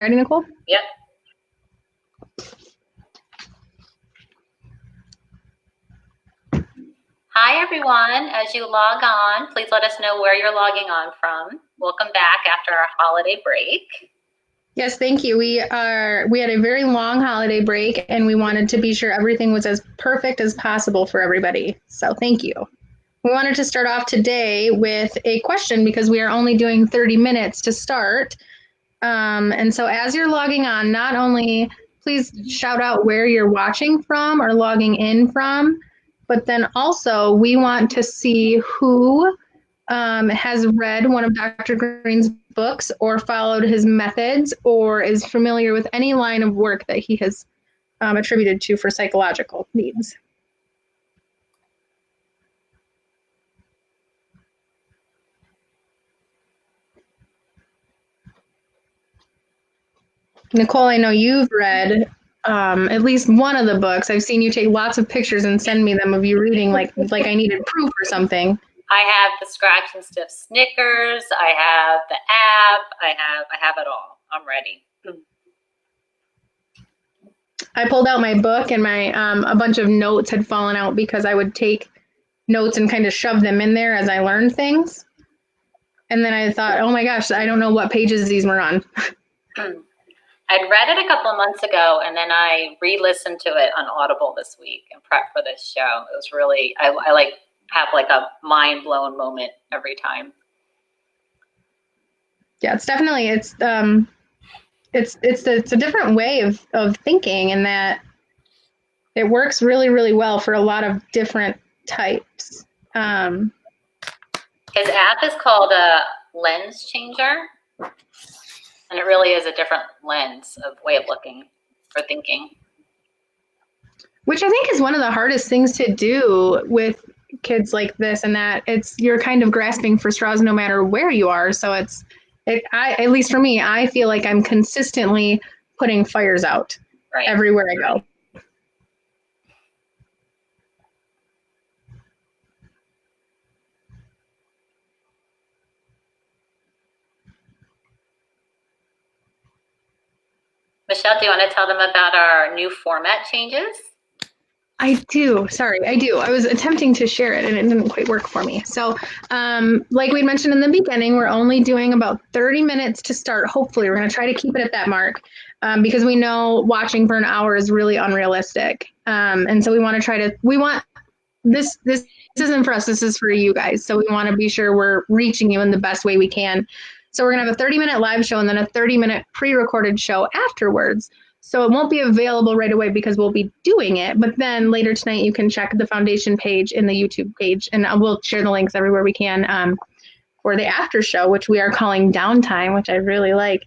Ready, Nicole? Yep. Hi, everyone. As you log on, please let us know where you're logging on from. Welcome back after our holiday break. Yes, thank you. We had a very long holiday break, and we wanted to be sure everything was as perfect as possible for everybody. So thank you. We wanted to start off today with a question because we are only doing 30 minutes to start. And so as you're logging on, not only please shout out where you're watching from or logging in from, but then also we want to see who has read one of Dr. Greene's books or followed his methods or is familiar with any line of work that he has attributed to for psychological needs. Nicole, I know you've read at least one of the books. I've seen you take lots of pictures and send me them of you reading like I needed proof or something. I have the Scratch and Stiff Snickers. I have the app. I have it all. I'm ready. I pulled out my book and my a bunch of notes had fallen out because I would take notes and kind of shove them in there as I learned things. And then I thought, oh my gosh, I don't know what pages these were on. I'd read it a couple of months ago, and then I re-listened to it on Audible this week and prepped for this show. It was really, I have like a mind-blown moment every time. Yeah, it's definitely, it's a different way of thinking, in that it works really, really well for a lot of different types. His app is called a Lens Changer. And it really is a different lens of way of looking or thinking. Which I think is one of the hardest things to do with kids like this, and that you're kind of grasping for straws no matter where you are. So at least for me, I feel like I'm consistently putting fires out everywhere I go. Michelle, do you want to tell them about our new format changes? I do. Sorry, I do. I was attempting to share it and it didn't quite work for me. So like we mentioned in the beginning, we're only doing about 30 minutes to start. Hopefully, we're going to try to keep it at that mark because we know watching for an hour is really unrealistic. And so we want this isn't for us, this is for you guys. So we want to be sure we're reaching you in the best way we can. So we're going to have a 30-minute live show and then a 30-minute pre-recorded show afterwards. So it won't be available right away because we'll be doing it. But then later tonight, you can check the foundation page in the YouTube page, and we'll share the links everywhere we can for the after show, which we are calling Downtime, which I really like.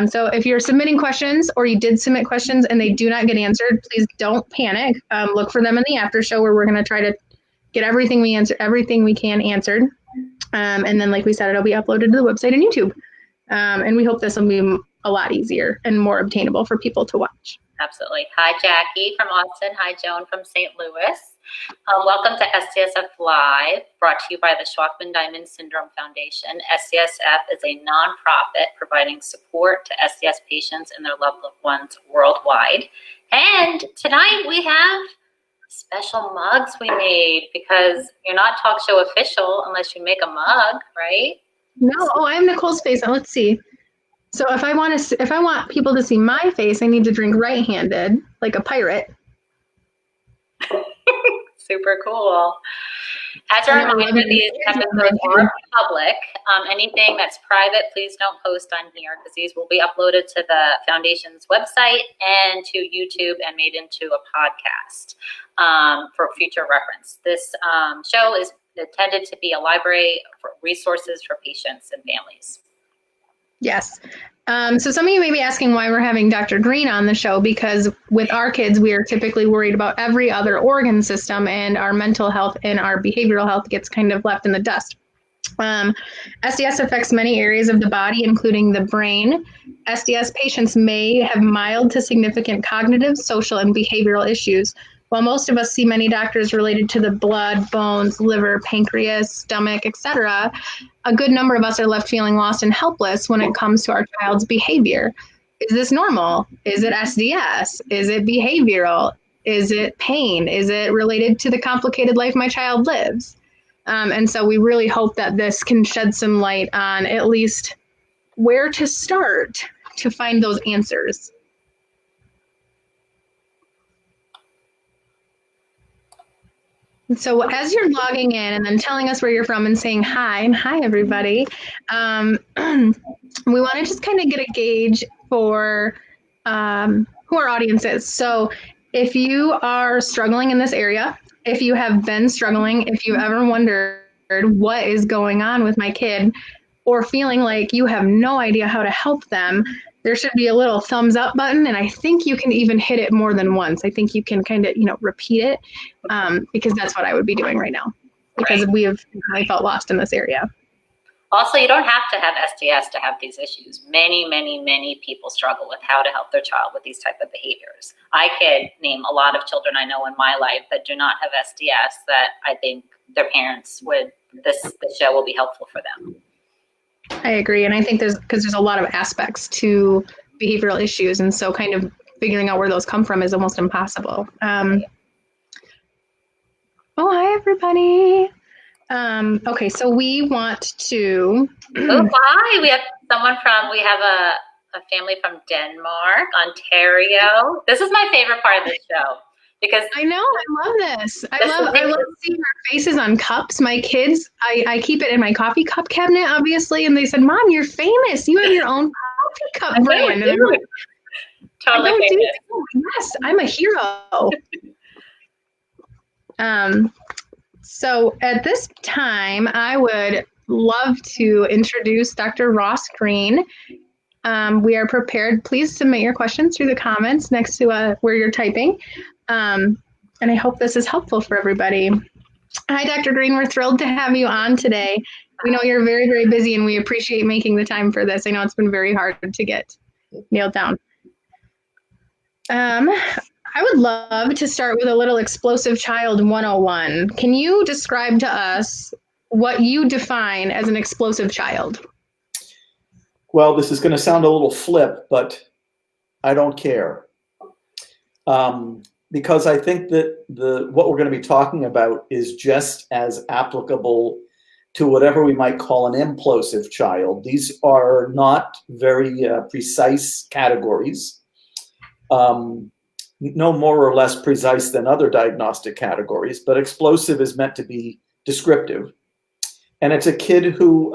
So if you're submitting questions or you did submit questions and they do not get answered, please don't panic. Look for them in the after show where we're going to try to get everything we can answered. And then, like we said, it'll be uploaded to the website and YouTube. And we hope this will be a lot easier and more obtainable for people to watch. Absolutely. Hi, Jackie from Austin. Hi, Joan from St. Louis. Welcome to SDSF Live, brought to you by the Schwachman-Diamond Syndrome Foundation. SDSF is a nonprofit providing support to SDS patients and their loved ones worldwide. And tonight we have special mugs we made because you're not talk show official unless you make a mug, right? No, I'm Nicole's face. Let's see. So if I want people to see my face, I need to drink right-handed, like a pirate. Super cool. As a reminder, these episodes are public. Anything that's private, please don't post on here because these will be uploaded to the foundation's website and to YouTube and made into a podcast for future reference. This show is intended to be a library for resources for patients and families. Yes. So some of you may be asking why we're having Dr. Greene on the show, because with our kids, we are typically worried about every other organ system, and our mental health and our behavioral health gets kind of left in the dust. SDS affects many areas of the body, including the brain. SDS patients may have mild to significant cognitive, social, and behavioral issues. While most of us see many doctors related to the blood, bones, liver, pancreas, stomach, etc., a good number of us are left feeling lost and helpless when it comes to our child's behavior. is this normal? Is it SDS? Is it behavioral? Is it pain? Is it related to the complicated life my child lives? And so we really hope that this can shed some light on at least where to start to find those answers. So as you're logging in and then telling us where you're from and saying hi, and hi everybody, we want to just kind of get a gauge for who our audience is. So if you are struggling in this area, if you have been struggling, if you've ever wondered what is going on with my kid, or feeling like you have no idea how to help them, there should be a little thumbs up button. And I think you can even hit it more than once. I think you can kind of, repeat it because that's what I would be doing right now because I felt lost in this area. Also, you don't have to have SDS to have these issues. Many, many, many people struggle with how to help their child with these type of behaviors. I could name a lot of children I know in my life that do not have SDS that I think their parents this show will be helpful for them. I agree. And I think there's a lot of aspects to behavioral issues. And so kind of figuring out where those come from is almost impossible. Oh, hi, everybody. Okay, so we want to. Oh, hi. We have a family from Denmark, Ontario. This is my favorite part of the show. Because I know, I love this. I love seeing our faces on cups. My kids, I keep it in my coffee cup cabinet, obviously, and they said, "Mom, you're famous. You have your own coffee cup brand." And I'm like, totally famous. Yes, I'm a hero. So at this time, I would love to introduce Dr. Ross Greene. We are prepared. Please submit your questions through the comments next to where you're typing. And I hope this is helpful for everybody. Hi, Dr. Greene. We're thrilled to have you on today. We know you're very, very busy, and we appreciate making the time for this. I know it's been very hard to get nailed down. I would love to start with a little explosive child 101. Can you describe to us what you define as an explosive child? Well, this is going to sound a little flip, but I don't care. Because I think that what we're going to be talking about is just as applicable to whatever we might call an implosive child. These are not very precise categories, no more or less precise than other diagnostic categories, but explosive is meant to be descriptive. And it's a kid who,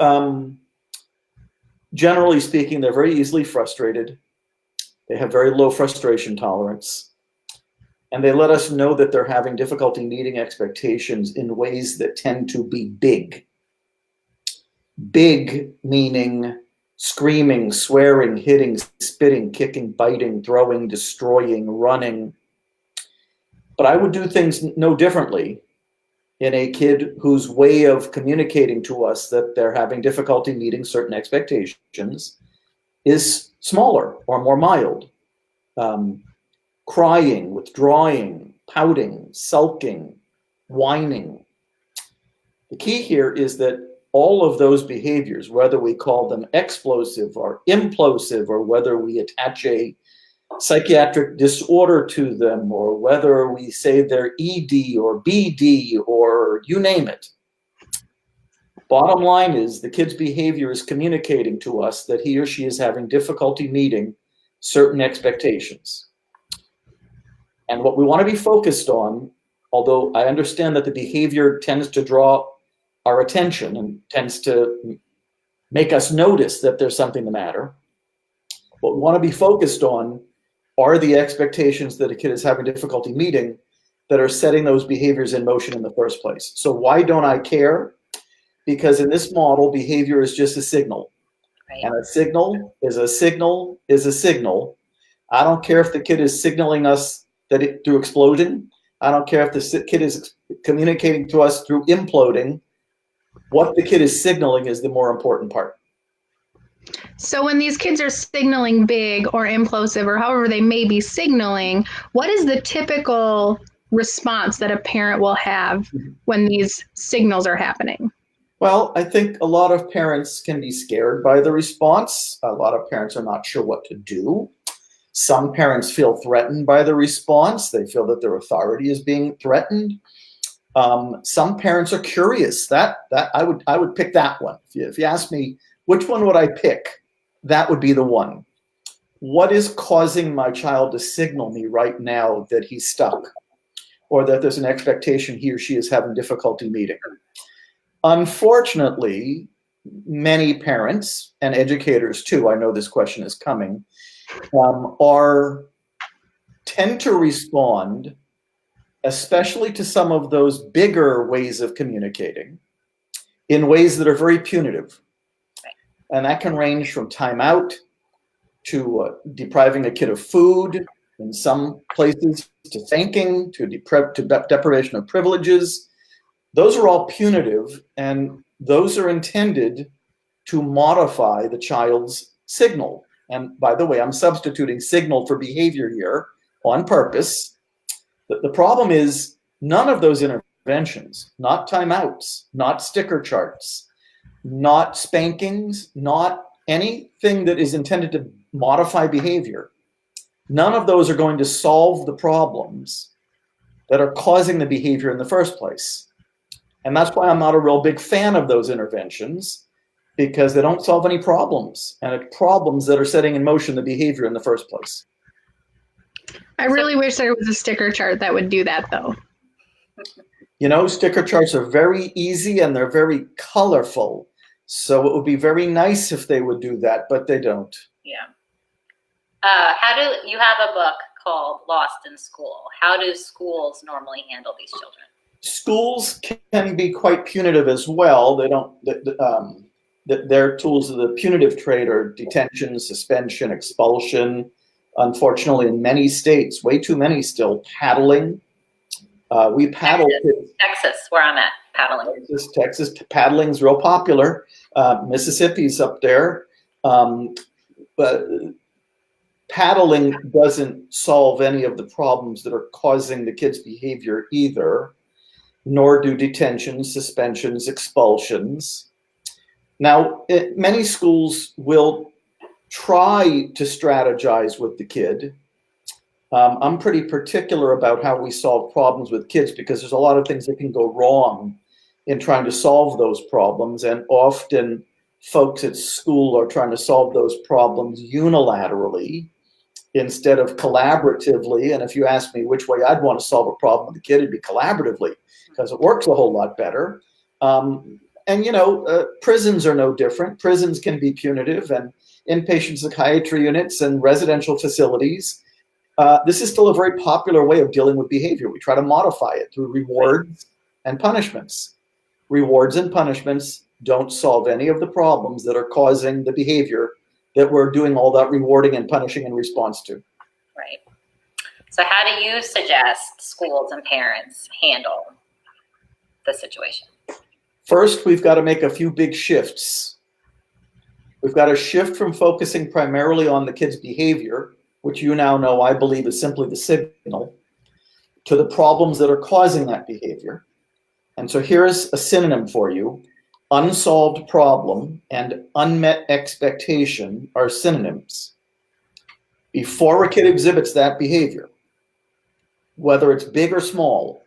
generally speaking, they're very easily frustrated. They have very low frustration tolerance. And they let us know that they're having difficulty meeting expectations in ways that tend to be big. Big meaning screaming, swearing, hitting, spitting, kicking, biting, throwing, destroying, running. But I would do things no differently in a kid whose way of communicating to us that they're having difficulty meeting certain expectations is smaller or more mild. Crying, withdrawing, pouting, sulking, whining. The key here is that all of those behaviors, whether we call them explosive or implosive, or whether we attach a psychiatric disorder to them, or whether we say they're ED or BD or you name it. Bottom line is the kid's behavior is communicating to us that he or she is having difficulty meeting certain expectations. And what we want to be focused on, although I understand that the behavior tends to draw our attention and tends to make us notice that there's something the matter, what we want to be focused on are the expectations that a kid is having difficulty meeting that are setting those behaviors in motion in the first place. So why don't I care? Because in this model, behavior is just a signal. Right. And a signal is a signal is a signal. I don't care if the kid is signaling us through exploding. I don't care if the kid is communicating to us through imploding. What the kid is signaling is the more important part. So when these kids are signaling big or implosive or however they may be signaling, what is the typical response that a parent will have when these signals are happening? Well, I think a lot of parents can be scared by the response. A lot of parents are not sure what to do. Some parents feel threatened by the response. They feel that their authority is being threatened. Some parents are curious. That I would pick that one. If you ask me which one would I pick, that would be the one. What is causing my child to signal me right now that he's stuck, or that there's an expectation he or she is having difficulty meeting? Unfortunately, many parents and educators too, I know this question is coming, tend to respond, especially to some of those bigger ways of communicating, in ways that are very punitive. And that can range from timeout to depriving a kid of food, in some places to spanking, to deprivation of privileges. Those are all punitive, and those are intended to modify the child's signal. And by the way, I'm substituting signal for behavior here on purpose. The problem is none of those interventions, not timeouts, not sticker charts, not spankings, not anything that is intended to modify behavior, none of those are going to solve the problems that are causing the behavior in the first place. And that's why I'm not a real big fan of those interventions, because they don't solve any problems, and it's problems that are setting in motion the behavior in the first place. I really wish there was a sticker chart that would do that, though. You know, sticker charts are very easy and they're very colorful. So it would be very nice if they would do that, but they don't. Yeah. You have a book called Lost in School. How do schools normally handle these children? Schools can be quite punitive as well. They don't. Their tools of the punitive trade are detention, suspension, expulsion. Unfortunately, in many states, way too many still, paddling. We paddle. Texas, where I'm at, paddling. Texas, paddling's real popular. Mississippi's up there. But paddling doesn't solve any of the problems that are causing the kids' behavior either, nor do detentions, suspensions, expulsions. Now, many schools will try to strategize with the kid. I'm pretty particular about how we solve problems with kids, because there's a lot of things that can go wrong in trying to solve those problems, and often folks at school are trying to solve those problems unilaterally instead of collaboratively. And if you ask me which way I'd want to solve a problem with a kid, it'd be collaboratively, because it works a whole lot better. And, you know, prisons are no different. Prisons can be punitive, and inpatient psychiatry units and residential facilities. This is still a very popular way of dealing with behavior. We try to modify it through rewards and punishments. Rewards and punishments don't solve any of the problems that are causing the behavior that we're doing all that rewarding and punishing in response to. Right. So how do you suggest schools and parents handle the situation? First, we've got to make a few big shifts. We've got to shift from focusing primarily on the kid's behavior, which you now know I believe is simply the signal, to the problems that are causing that behavior. And so here's a synonym for you. Unsolved problem and unmet expectation are synonyms. Before a kid exhibits that behavior, whether it's big or small,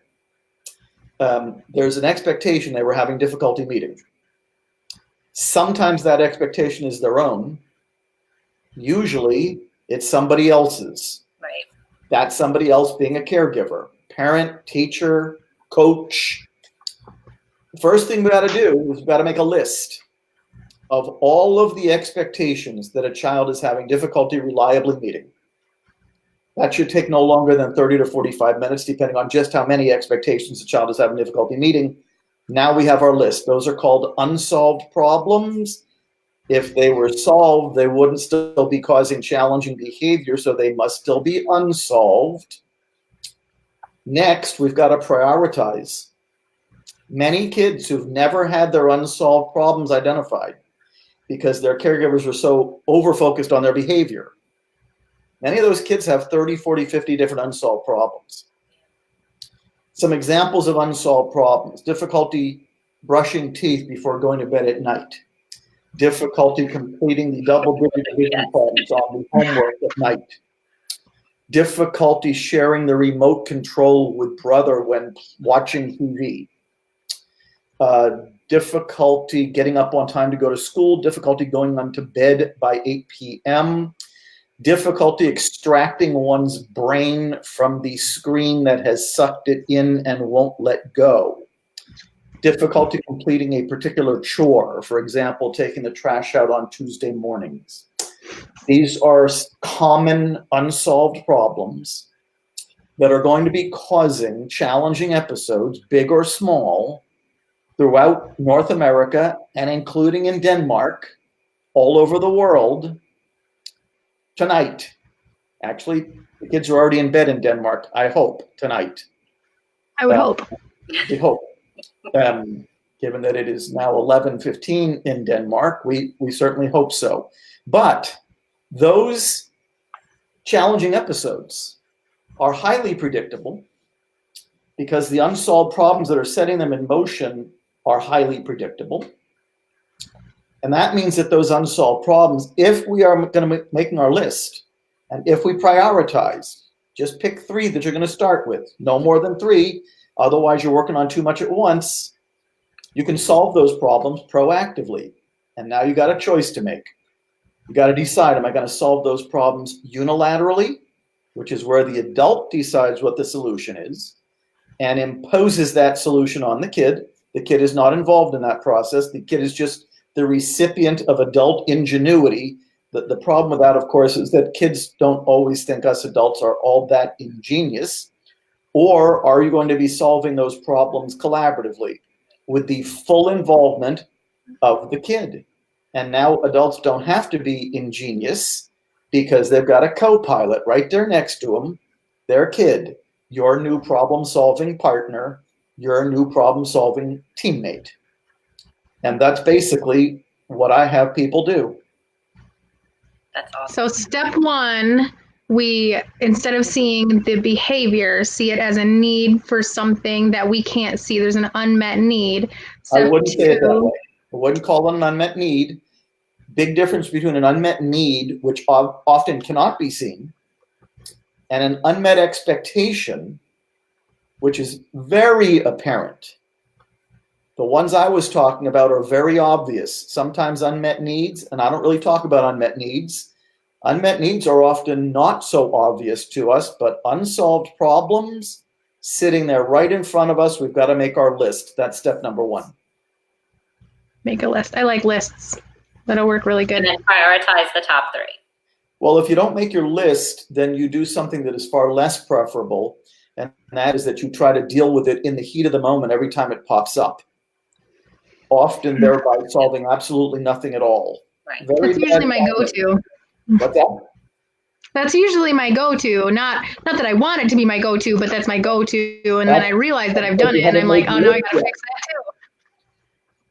there's an expectation they were having difficulty meeting. Sometimes that expectation is their own. Usually it's somebody else's. Right. That's somebody else being a caregiver, parent, teacher, coach. First thing we got to do is we got to make a list of all of the expectations that a child is having difficulty reliably meeting. That should take no longer than 30 to 45 minutes, depending on just how many expectations the child is having difficulty meeting. Now we have our list. Those are called unsolved problems. If they were solved, they wouldn't still be causing challenging behavior, so they must still be unsolved. Next, we've got to prioritize. Many kids who've never had their unsolved problems identified because their caregivers were so over-focused on their behavior. Many of those kids have 30, 40, 50 different unsolved problems. Some examples of unsolved problems: difficulty brushing teeth before going to bed at night, difficulty completing the double-digit division problems on the homework at night, difficulty sharing the remote control with brother when watching TV, difficulty getting up on time to go to school, difficulty going on to bed by 8 p.m., difficulty extracting one's brain from the screen that has sucked it in and won't let go, difficulty completing a particular chore, for example, taking the trash out on Tuesday mornings. These are common unsolved problems that are going to be causing challenging episodes, big or small, throughout North America and including in Denmark, all over the world, tonight. Actually, the kids are already in bed in Denmark, I hope, tonight. I would hope. We hope. Given that it is now 11:15 in Denmark, we certainly hope so. But those challenging episodes are highly predictable because the unsolved problems that are setting them in motion are highly predictable. And that means that those unsolved problems, if we are going to be making our list, and if we prioritize, just pick 3 that you're going to start with, no more than 3, otherwise you're working on too much at once, you can solve those problems proactively. And now you got a choice to make. You got to decide, am I going to solve those problems unilaterally, which is where the adult decides what the solution is and imposes that solution on the kid. The kid is not involved in that process. The kid is just the recipient of adult ingenuity. The problem with that, of course, is that kids don't always think us adults are all that ingenious. Or are you going to be solving those problems collaboratively with the full involvement of the kid? And now adults don't have to be ingenious because they've got a co-pilot right there next to them, their kid, your new problem-solving partner, your new problem-solving teammate. And that's basically what I have people do. That's awesome. So step 1, we, instead of seeing the behavior, see it as a need for something that we can't see. There's an unmet need. I Step wouldn't say it that 2, way. I wouldn't call it an unmet need. Big difference between an unmet need, which often cannot be seen, and an unmet expectation, which is very apparent. The ones I was talking about are very obvious. Sometimes unmet needs, and I don't really talk about unmet needs. Unmet needs are often not so obvious to us, but unsolved problems sitting there right in front of us, we've got to make our list. That's step number 1. make a list. I like lists. That'll work really good. And then prioritize the top 3. Well, if you don't make your list, then you do something that is far less preferable, and that is that you try to deal with it in the heat of the moment every time it pops up, often thereby solving absolutely nothing at all. Right. That's usually my go-to. What's that? That's usually my go-to. Not that I want it to be my go-to, but that's my go-to. And then I realize that I've done it, and I'm like, oh, no, I gotta fix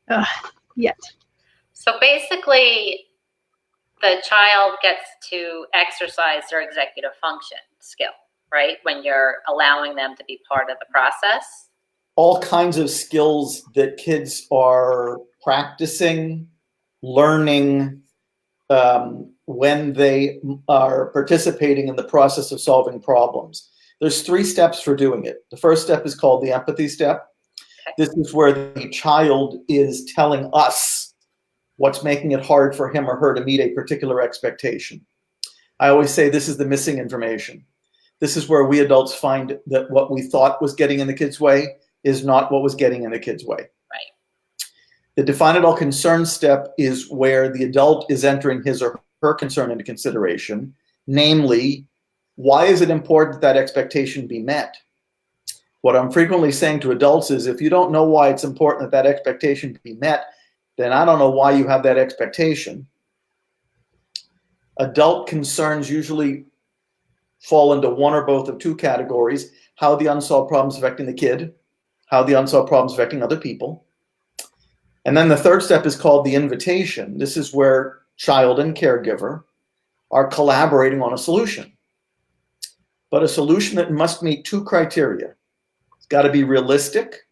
that too. Yet. So basically, the child gets to exercise their executive function skill, right? When you're allowing them to be part of the process. All kinds of skills that kids are practicing, learning, when they are participating in the process of solving problems. There's 3 steps for doing it. The first step is called the empathy step. Okay. This is where the child is telling us what's making it hard for him or her to meet a particular expectation. I always say this is the missing information. This is where we adults find that what we thought was getting in the kid's way is not what was getting in the kid's way. Right. The define it all concern step is where the adult is entering his or her concern into consideration. Namely, why is it important that expectation be met? What I'm frequently saying to adults is, if you don't know why it's important that expectation be met, then I don't know why you have that expectation. Adult concerns usually fall into one or both of 2 categories: how the unsolved problems affecting the kid, how the unsolved problems affecting other people. And then the third step is called the invitation. This is where child and caregiver are collaborating on a solution, but a solution that must meet 2 criteria. It's got to be realistic.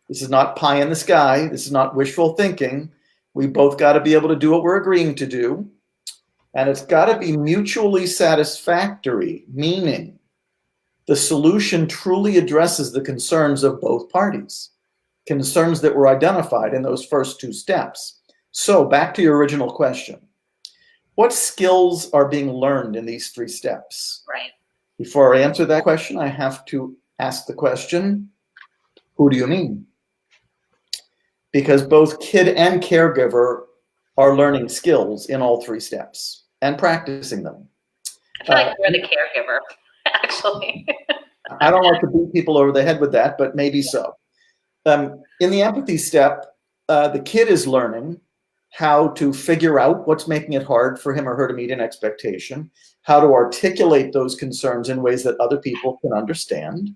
This is not pie in the sky. This is not wishful thinking. We both got to be able to do what we're agreeing to do. And it's got to be mutually satisfactory, meaning the solution truly addresses the concerns of both parties, concerns that were identified in those first two steps. So back to your original question. What skills are being learned in these three steps? Right. Before I answer that question, I have to ask the question, who do you mean? Because both kid and caregiver are learning skills in all three steps and practicing them. I feel like you're the caregiver, actually. I don't like to beat people over the head with that, but maybe so. In the empathy step, the kid is learning how to figure out what's making it hard for him or her to meet an expectation, how to articulate those concerns in ways that other people can understand.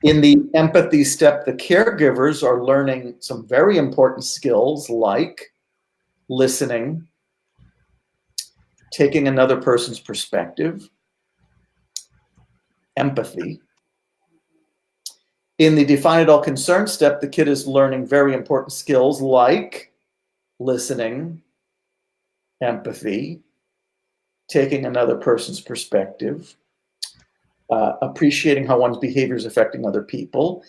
In the empathy step, the caregivers are learning some very important skills like listening, taking another person's perspective, empathy. In the define it all concern step, the kid is learning very important skills like listening, empathy, taking another person's perspective, appreciating how one's behavior is affecting other people.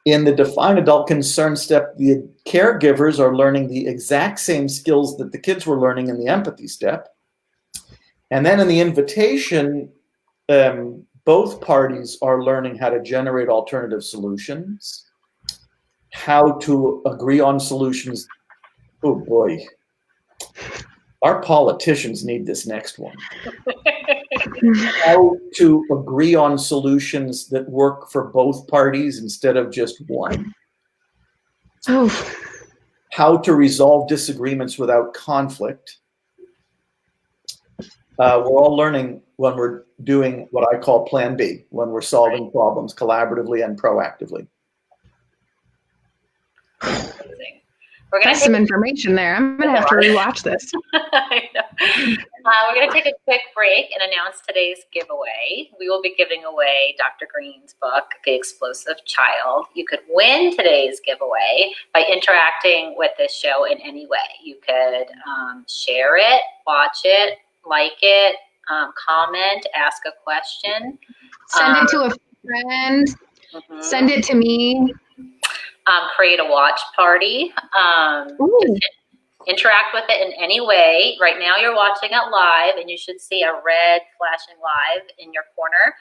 In the define adult concern step, the caregivers are learning the exact same skills that the kids were learning in the empathy step. And then in the invitation, both parties are learning how to generate alternative solutions, how to agree on solutions. Oh boy, our politicians need this next one. How to agree on solutions that work for both parties instead of just one. Oh. How to resolve disagreements without conflict. We're all learning when we're doing what I call Plan B, when we're solving problems collaboratively and proactively. That's some information there. I'm going to have to rewatch this. I know. We're going to take a quick break and announce today's giveaway. We will be giving away Dr. Greene's book, The Explosive Child. You could win today's giveaway by interacting with this show in any way. You could share it, watch it, like it, comment, ask a question. Send it to a friend. Mm-hmm. Send it to me. Create a watch party. Interact with it in any way. Right now you're watching it live and you should see a red flashing live in your corner.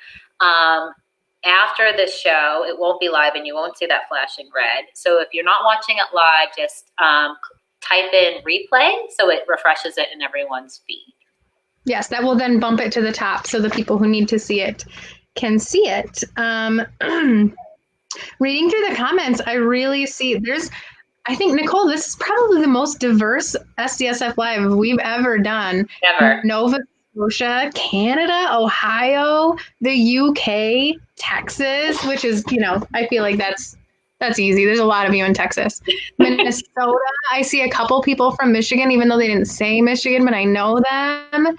After this show, it won't be live and you won't see that flashing red. So if you're not watching it live, just type in replay so it refreshes it in everyone's feed. Yes, that will then bump it to the top so the people who need to see it can see it. Reading through the comments, I really see I think, Nicole, this is probably the most diverse SDSF Live we've ever done. Ever. Nova Scotia, Canada, Ohio, the UK, Texas, which is, I feel like that's easy. There's a lot of you in Texas. Minnesota, I see a couple people from Michigan, even though they didn't say Michigan, but I know them.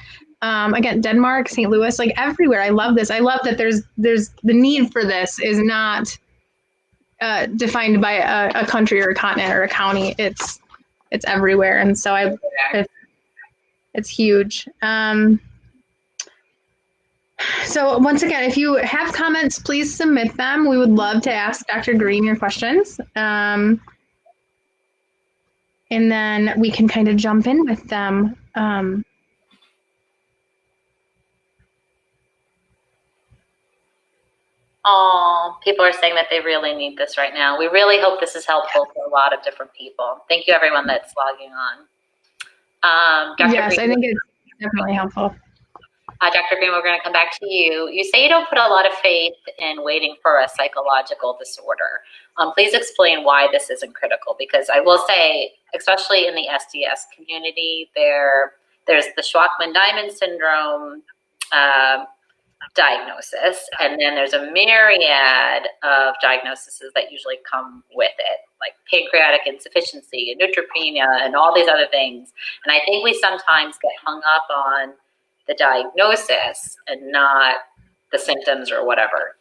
Again, Denmark, St. Louis, like everywhere. I love this. I love that there's the need for this is not defined by a country or a continent or a county. It's everywhere, and so it's huge. So once again, if you have comments, please submit them. We would love to ask Dr. Greene your questions, and then we can kind of jump in with them. Oh, people are saying that they really need this right now. We really hope this is helpful for a lot of different people. Thank you, everyone that's logging on. Dr. Yes, Greene, I think it's definitely helpful. Dr. Greene, we're going to come back to you. You say you don't put a lot of faith in waiting for a psychological disorder. Please explain why this isn't critical, because I will say, especially in the SDS community, there's the Shwachman-Diamond syndrome diagnosis, and then there's a myriad of diagnoses that usually come with it, like pancreatic insufficiency and neutropenia and all these other things. And I think we sometimes get hung up on the diagnosis and not the symptoms or whatever.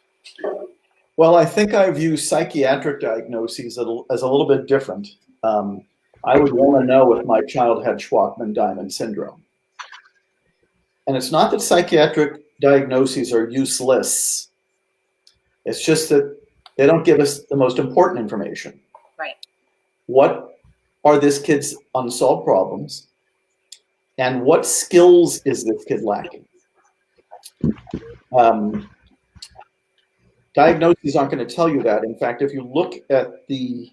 Well, I think I view psychiatric diagnoses as a little bit different. I would want to know if my child had Shwachman-Diamond syndrome. And it's not that psychiatric diagnoses are useless. It's just that they don't give us the most important information. Right. What are this kid's unsolved problems? And what skills is this kid lacking? Diagnoses aren't going to tell you that. In fact, if you look at the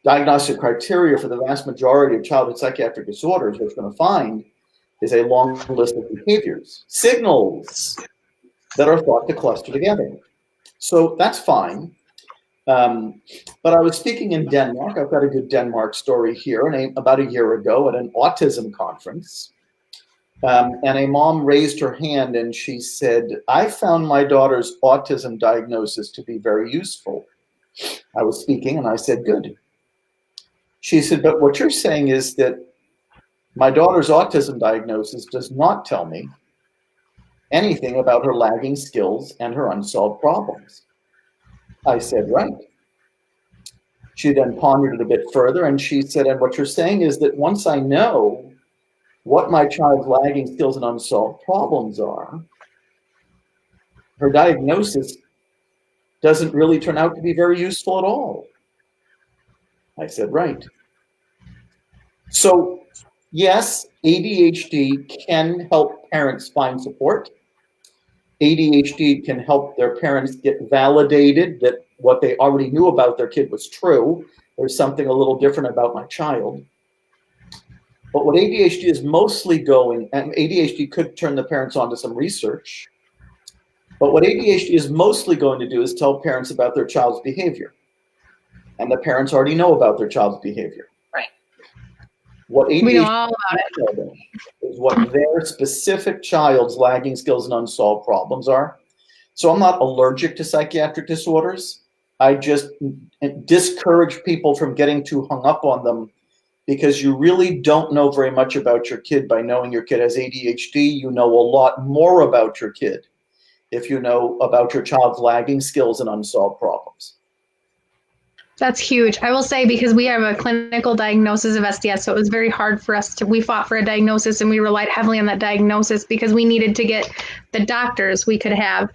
diagnostic criteria for the vast majority of childhood psychiatric disorders, what you're going to find is a long list of behaviors, signals that are thought to cluster together. So that's fine. But I was speaking in Denmark. I've got a good Denmark story here. And about a year ago at an autism conference, and a mom raised her hand and she said, I found my daughter's autism diagnosis to be very useful. I was speaking and I said, good. She said, but what you're saying is that my daughter's autism diagnosis does not tell me anything about her lagging skills and her unsolved problems. I said, right. She then pondered it a bit further and she said, and what you're saying is that once I know what my child's lagging skills and unsolved problems are, her diagnosis doesn't really turn out to be very useful at all. I said, right. So, yes, ADHD can help parents find support. ADHD can help their parents get validated that what they already knew about their kid was true. There's something a little different about my child. But what ADHD is mostly going, and ADHD could turn the parents on to some research, but what ADHD is mostly going to do is tell parents about their child's behavior. And the parents already know about their child's behavior. Right. What ADHD We know all about it. Is what their specific child's lagging skills and unsolved problems are. So I'm not allergic to psychiatric disorders. I just discourage people from getting too hung up on them because you really don't know very much about your kid by knowing your kid has ADHD. You know a lot more about your kid if you know about your child's lagging skills and unsolved problems. That's huge. I will say, because we have a clinical diagnosis of SDS, so it was very hard for us we fought for a diagnosis and we relied heavily on that diagnosis because we needed to get the doctors we could have.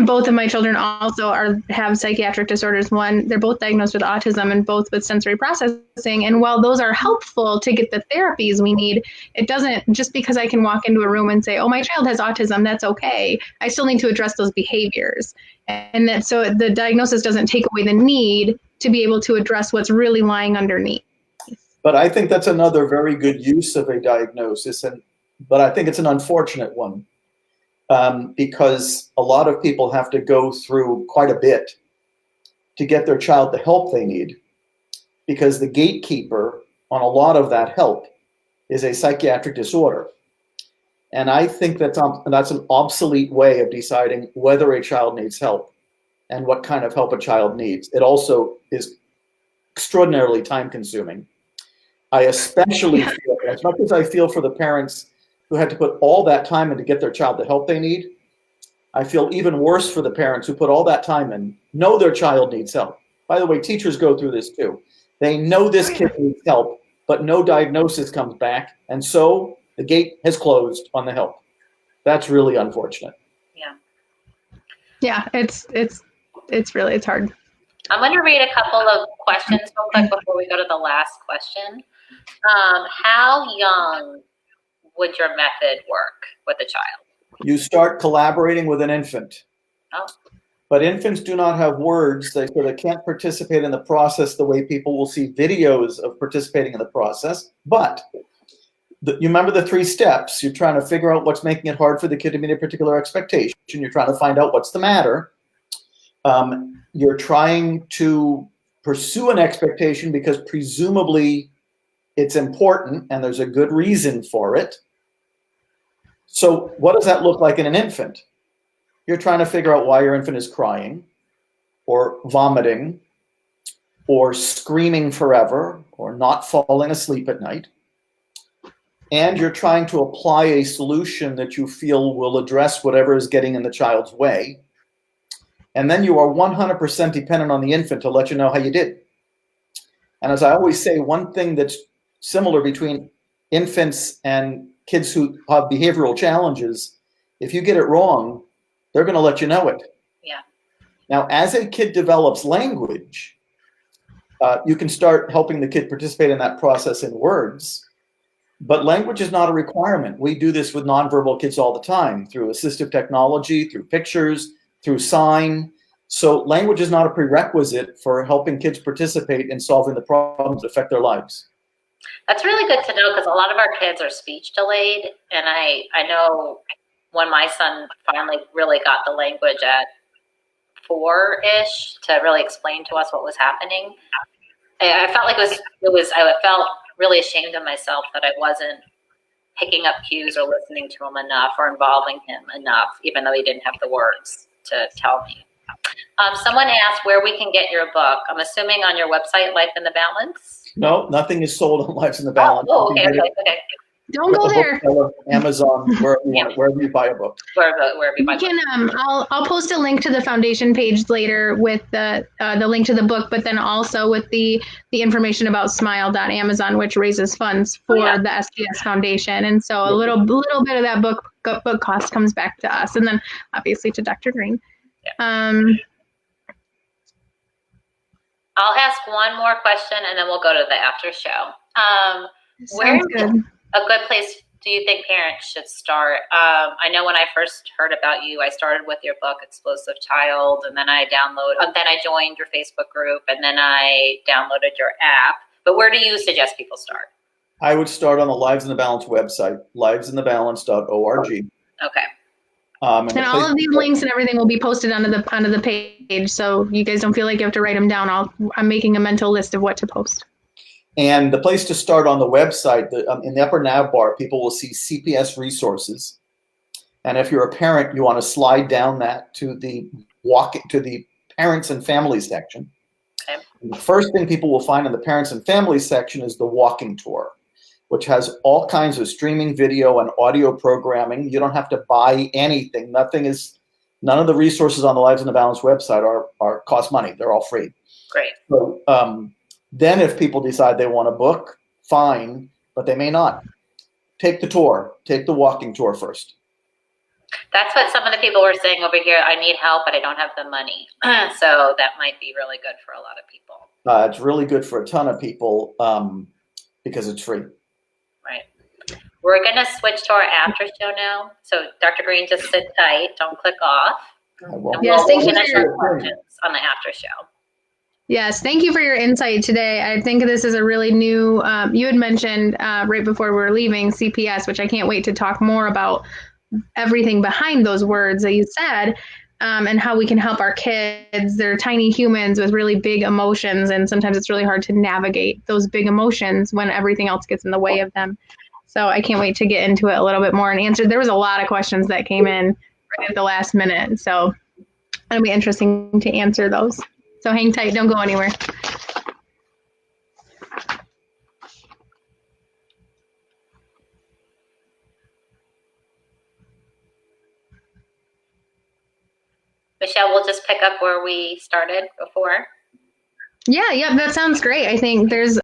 Both of my children also have psychiatric disorders. One, they're both diagnosed with autism and both with sensory processing. And while those are helpful to get the therapies we need, it doesn't, just because I can walk into a room and say, oh, my child has autism, that's okay. I still need to address those behaviors. And that, so the diagnosis doesn't take away the need to be able to address what's really lying underneath. But I think that's another very good use of a diagnosis, but I think it's an unfortunate one. Because a lot of people have to go through quite a bit to get their child the help they need, because the gatekeeper on a lot of that help is a psychiatric disorder. And I think that's an obsolete way of deciding whether a child needs help and what kind of help a child needs. It also is extraordinarily time consuming. I especially feel, as much as I feel for the parents who had to put all that time in to get their child the help they need, I feel even worse for the parents who put all that time in, know their child needs help. By the way, teachers go through this too. They know this kid needs help, but no diagnosis comes back, and so the gate has closed on the help. That's really unfortunate. Yeah. Yeah, it's hard. I'm going to read a couple of questions real quick before we go to the last question. How young would your method work with a child? You start collaborating with an infant. Oh. But infants do not have words, so they can't participate in the process the way people will see videos of participating in the process. But you remember the 3 steps. You're trying to figure out what's making it hard for the kid to meet a particular expectation. You're trying to find out what's the matter. You're trying to pursue an expectation because presumably it's important and there's a good reason for it. So what does that look like in an infant? You're trying to figure out why your infant is crying or vomiting or screaming forever or not falling asleep at night. And you're trying to apply a solution that you feel will address whatever is getting in the child's way. And then you are 100% dependent on the infant to let you know how you did. And as I always say, one thing that's similar between infants and kids who have behavioral challenges, if you get it wrong, they're going to let you know it. Yeah. Now, as a kid develops language, you can start helping the kid participate in that process in words. But language is not a requirement. We do this with nonverbal kids all the time through assistive technology, through pictures, through sign. So language is not a prerequisite for helping kids participate in solving the problems that affect their lives. That's really good to know, because a lot of our kids are speech delayed. And I know when my son finally really got the language at 4-ish to really explain to us what was happening, I felt like I felt really ashamed of myself that I wasn't picking up cues or listening to him enough or involving him enough, even though he didn't have the words to tell me. Someone asked where we can get your book. I'm assuming on your website, Life in the Balance? No, nothing is sold on Lives in the Balance. Oh, okay. Don't go there. Amazon, wherever you buy a book. Wherever you buy a book. I'll post a link to the foundation page later with the link to the book, but then also with the information about Smile.Amazon, which raises funds for the SDS Foundation. And so a little bit of that book cost comes back to us, and then obviously to Dr. Greene. Yeah. I'll ask one more question, and then we'll go to the after show. Where good. A good place do you think parents should start? I know when I first heard about you, I started with your book, Explosive Child, and then I joined your Facebook group, and then I downloaded your app. But where do you suggest people start? I would start on the Lives in the Balance website, livesinthebalance.org. Okay. And all of these links and everything will be posted onto the page, so you guys don't feel like you have to write them down. I'm making a mental list of what to post. And the place to start on the website, in the upper nav bar, people will see CPS resources. And if you're a parent, you want to slide down that to the parents and families section. Okay. And the first thing people will find in the parents and families section is the walking tour, which has all kinds of streaming video and audio programming. You don't have to buy anything. None of the resources on the Lives in the Balance website are cost money. They're all free. Great. So then if people decide they want a book, fine, but they may not. Take the tour. Take the walking tour first. That's what some of the people were saying over here. I need help, but I don't have the money. So that might be really good for a lot of people. It's really good for a ton of people because it's free. Right. We're going to switch to our after show now. So Dr. Greene, just sit tight. Don't click off. Yes, thank you for your questions on the after show. Yes, thank you for your insight today. I think this is a really new, you had mentioned right before we were leaving CPS, which I can't wait to talk more about everything behind those words that you said, and how we can help our kids. They're tiny humans with really big emotions, and sometimes it's really hard to navigate those big emotions when everything else gets in the way of them. So I can't wait to get into it a little bit more and answer. There was a lot of questions that came in right at the last minute, so it'll be interesting to answer those. So hang tight, don't go anywhere. Michelle, we'll just pick up where we started before. Yeah, that sounds great. I think there's